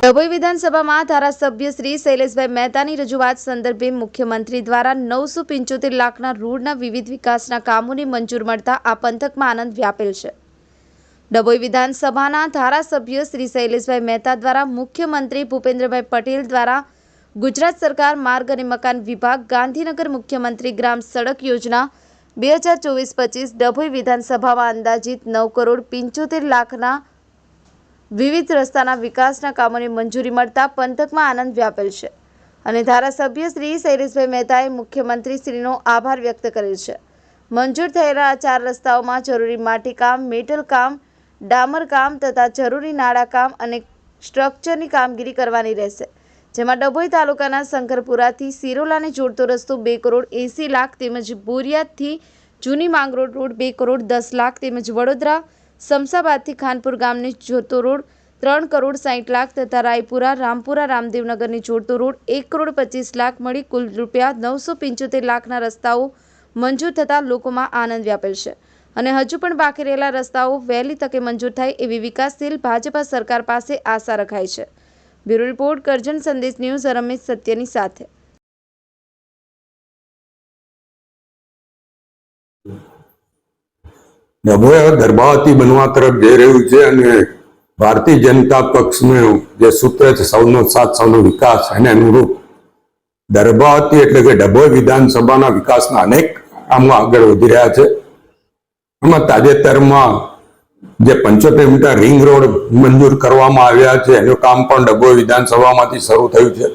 ડભોઈ વિધાનસભામાં ધારાસભ્ય શ્રી શૈલેષભાઈ મહેતાની રજૂઆત સંદર્ભે મુખ્યમંત્રી દ્વારા 975 લાખના રોડના વિવિધ વિકાસના કામોની મંજૂર મળતા આ પંથકમાં આનંદ વ્યાપેલ છે। ડભોઈ વિધાનસભાના ધારાસભ્ય શ્રી શૈલેષભાઈ મહેતા દ્વારા મુખ્યમંત્રી ભૂપેન્દ્રભાઈ પટેલ દ્વારા ગુજરાત સરકાર માર્ગ અને મકાન વિભાગ ગાંધીનગર મુખ્યમંત્રી ગ્રામ સડક યોજના 2024-25 ડભોઈ વિધાનસભામાં અંદાજિત 9,75 લાખના વિવિધ રસ્તાના વિકાસના કામોની મંજૂરી મળતા પંથકમાં આનંદ વ્યાપેલ છે અને ધારાસભ્ય શ્રી શૈલેષભાઈ મહેતાએ મુખ્યમંત્રી શ્રીનો આભાર વ્યક્ત કરેલ છે। મંજૂર થયેલા આ 4 રસ્તાઓમાં જરૂરી માટીકામ, મેટલ કામ, ડામર કામ તથા જરૂરી નાળા કામ અને સ્ટ્રક્ચરની કામગીરી કરવાની રહેશે, જેમાં ડભોઈ તાલુકાના શંકરપુરાથી સિરોલાને જોડતો રસ્તો 2,80 લાખ તેમજ બોરિયાદથી જૂની માંગરોળ રોડ 2,10 લાખ તેમજ વડોદરા શમશાબાદથી ખાનપુર ગામને જોડતો રોડ 3,60 લાખ તથા રાયપુરા રામપુરા રામદેવનગરની જોડતો રોડ 1,25 લાખ મળી કુલ રૂપિયા 975 લાખના રસ્તાઓ મંજૂર થતાં લોકોમાં આનંદ વ્યાપેલ છે અને હજુ પણ બાકી રહેલા રસ્તાઓ વહેલી તકે મંજૂર થાય એવી વિકાસશીલ ભાજપા સરકાર પાસે આશા રખાય છે। બ્યુરો રિપોર્ટ કરજણ સંદેશ ન્યૂઝ રમેશ સત્યની સાથે। ડભોઈ ગર્ભાવતી બનવા તરફ જઈ રહ્યું છે અને ભારતીય જનતા પક્ષનું જે સૂત્ર છે સૌનો સાથ સૌનો વિકાસ એને અનુરૂપ ગર્ભાવતી એટલે કે ડભોઈ વિધાનસભાના વિકાસના અનેક કામો આગળ વધી રહ્યા છે। એમાં તાજેતરમાં જે 75 મીટર રિંગ રોડ મંજૂર કરવામાં આવ્યા છે એનું કામ પણ ડભોઈ વિધાનસભામાંથી શરૂ થયું છે।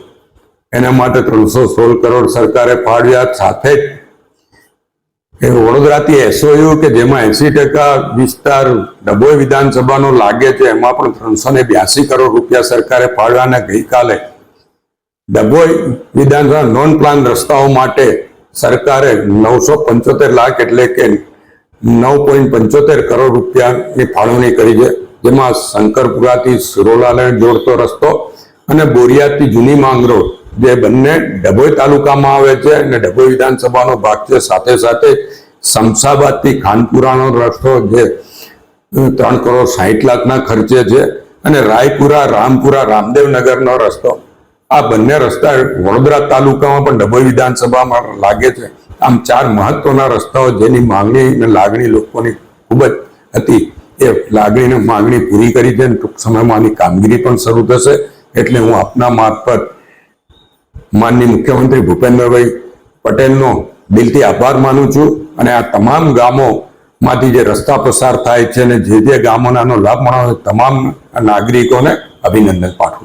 એના માટે 316 કરોડ સરકારે ફાળવ્યા। સાથે જ વડોદરાથી એસઓયુ કે જેમાં 80% વિસ્તાર ડભોઈ વિધાનસભાનો લાગે છે એમાં પણ 382 કરોડ રૂપિયા સરકારે ફાળવ્યા અને ગઈકાલે ડભોઈ વિધાનસભા નોન પ્લાન રસ્તાઓ માટે સરકારે 975 લાખ એટલે કે 9.75 કરોડ રૂપિયાની ફાળવણી કરી છે, જેમાં શંકરપુરાથી સિરોલાને જોડતો રસ્તો અને બોરિયાદથી જૂની માંગરોળ જે બંને ડભોઈ તાલુકામાં આવે છે અને ડભોઈ વિધાનસભાનો ભાગ છે। સાથે સાથે શમશાબાદથી ખાનપુરાનો રસ્તો જે 3,60 લાખના ખર્ચે છે અને રાયપુરા રામપુરા રામદેવનગરનો રસ્તો, આ બંને રસ્તા વડોદરા તાલુકામાં પણ ડભોઈ વિધાનસભામાં લાગે છે। આમ 4 મહત્વના રસ્તાઓ જેની માંગણી અને લાગણી લોકોની ખૂબ જ હતી એ લાગણી અને માંગણી પૂરી કરી છે। ટૂંક સમયમાં આની કામગીરી પણ શરૂ થશે। એટલે હું આપના મારફત માનનીય મુખ્યમંત્રી ભૂપેન્દ્રભાઈ પટેલનો દિલથી આભાર માનું છું અને આ તમામ ગામોમાંથી જે રસ્તા પસાર થાય છે અને જે ગામોનો લાભ મળવાનો તમામ નાગરિકોને અભિનંદન પાઠવું।